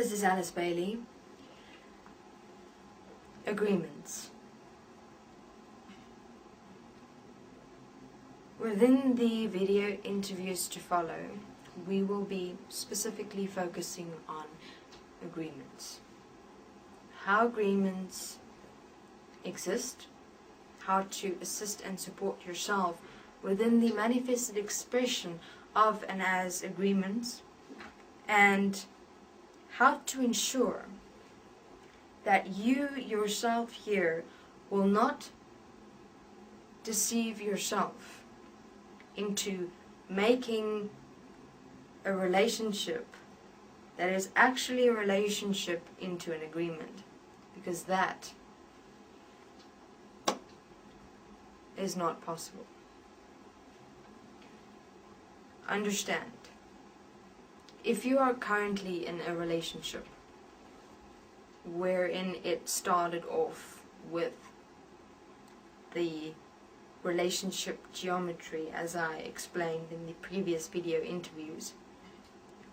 this is Alice Bailey. Agreements. Within the video interviews to follow, we will be specifically focusing on agreements. How agreements exist, how to assist and support yourself within the manifested expression of and as agreements, and how to ensure that you yourself here will not deceive yourself into making a relationship that is actually a relationship into an agreement, because that is not possible. Understand, if you are currently in a relationship wherein it started off with the relationship geometry, as I explained in the previous video interviews,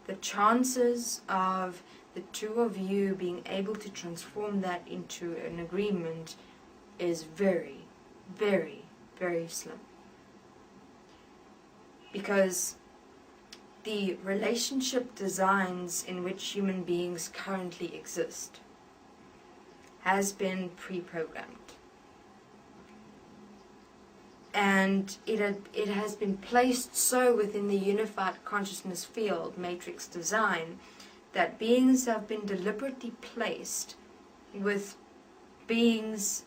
the chances of the two of you being able to transform that into an agreement is very, very, very slim. Because the relationship designs in which human beings currently exist has been pre-programmed. And it has been placed so within the unified consciousness field, matrix design, that beings have been deliberately placed with beings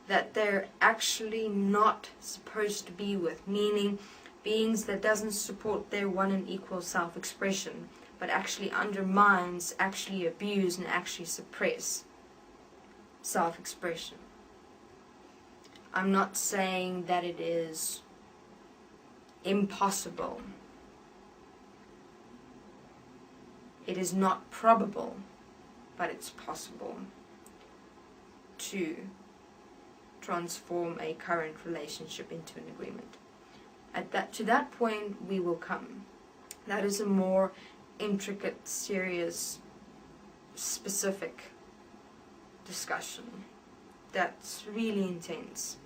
that they're actually not supposed to be with, meaning beings that doesn't support their one and equal self-expression, but actually undermines, actually abuse, and actually suppress self-expression. I'm not saying that it is impossible. It is not probable, but it's possible to transform a current relationship into an agreement. To that point we will come. That is a more intricate, serious, specific discussion. That's really intense,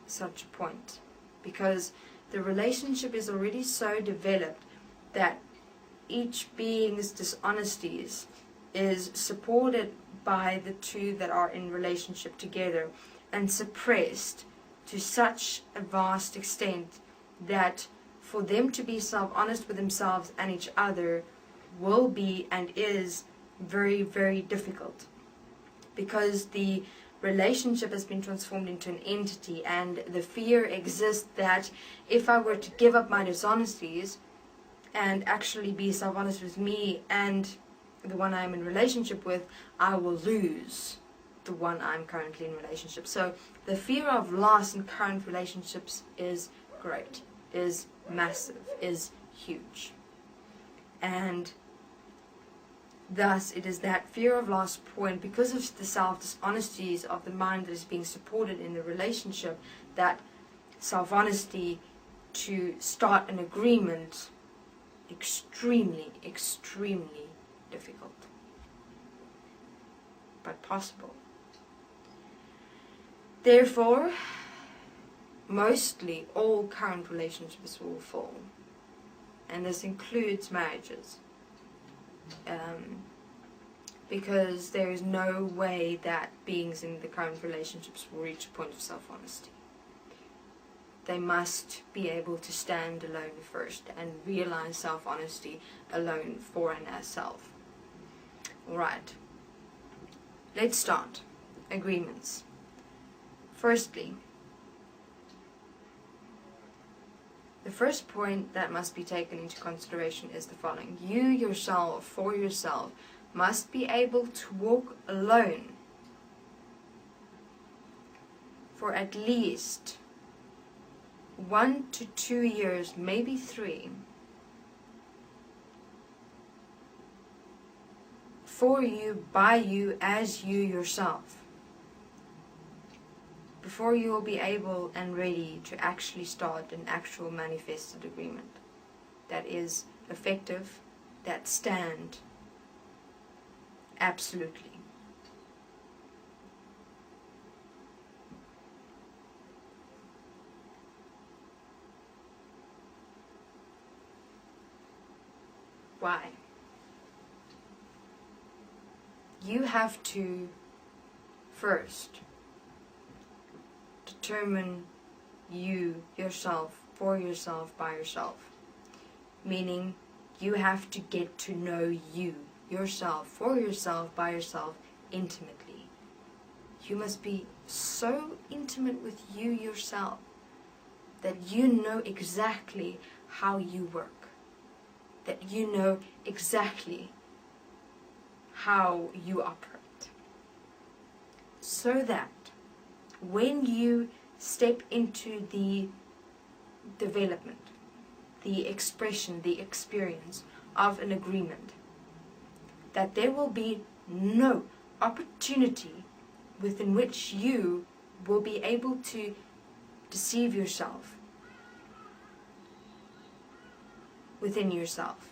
such a point, because the relationship is already so developed that each being's dishonesties is supported by the two that are in relationship together and suppressed to such a vast extent that for them to be self-honest with themselves and each other will be and is very, very difficult, because the relationship has been transformed into an entity, and the fear exists that if I were to give up my dishonesties and actually be self-honest with me and the one I'm in relationship with, I will lose the one I'm currently in relationship. So the fear of loss in current relationships is great, is massive, is huge. And thus, it is that fear of loss point, because of the self-dishonesties of the mind that is being supported in the relationship, that self-honesty to start an agreement, extremely, extremely difficult. But possible. Therefore, mostly all current relationships will fall. And this includes marriages. Because there is no way that beings in the current relationships will reach a point of self-honesty. They must be able to stand alone first and realize self-honesty alone for and as self. Alright, let's start. Agreements. Firstly, the first point that must be taken into consideration is the following. You yourself, for yourself, must be able to walk alone for at least 1 to 2 years, maybe 3, for you, by you, as you yourself, before you will be able and ready to actually start an actual manifested agreement that is effective, that stand Absolutely. Why? You have to first determine you, yourself, for yourself, by yourself. Meaning you have to get to know you, yourself, for yourself, by yourself, intimately. You must be so intimate with you yourself that you know exactly how you work, that you know exactly how you operate, so that when you step into the development, the expression, the experience of an agreement, that there will be no opportunity within which you will be able to deceive yourself within yourself,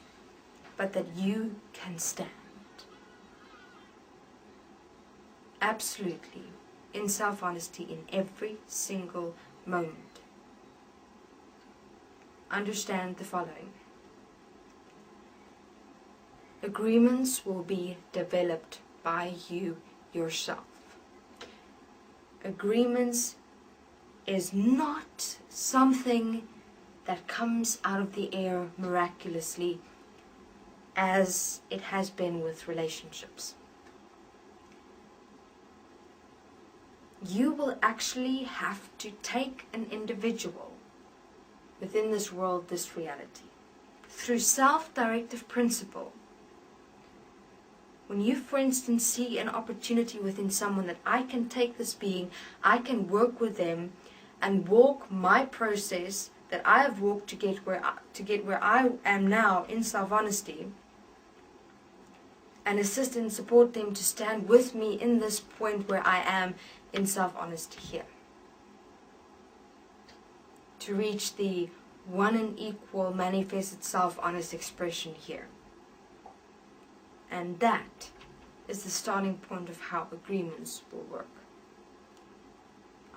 but that you can stand absolutely in self-honesty in every single moment. Understand the following. Agreements will be developed by you yourself. Agreements is not something that comes out of the air miraculously as it has been with relationships. You will actually have to take an individual within this world, this reality, through self-directive principle. When you, for instance, see an opportunity within someone that I can take this being, I can work with them and walk my process that I have walked to get where I am now in self-honesty, and assist and support them to stand with me in this point where I am in self-honesty here. To reach the one and equal manifested self-honest expression here. And that is the starting point of how agreements will work.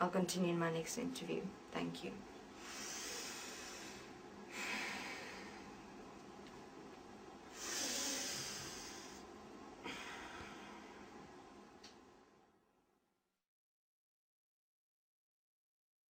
I'll continue in my next interview. Thank you.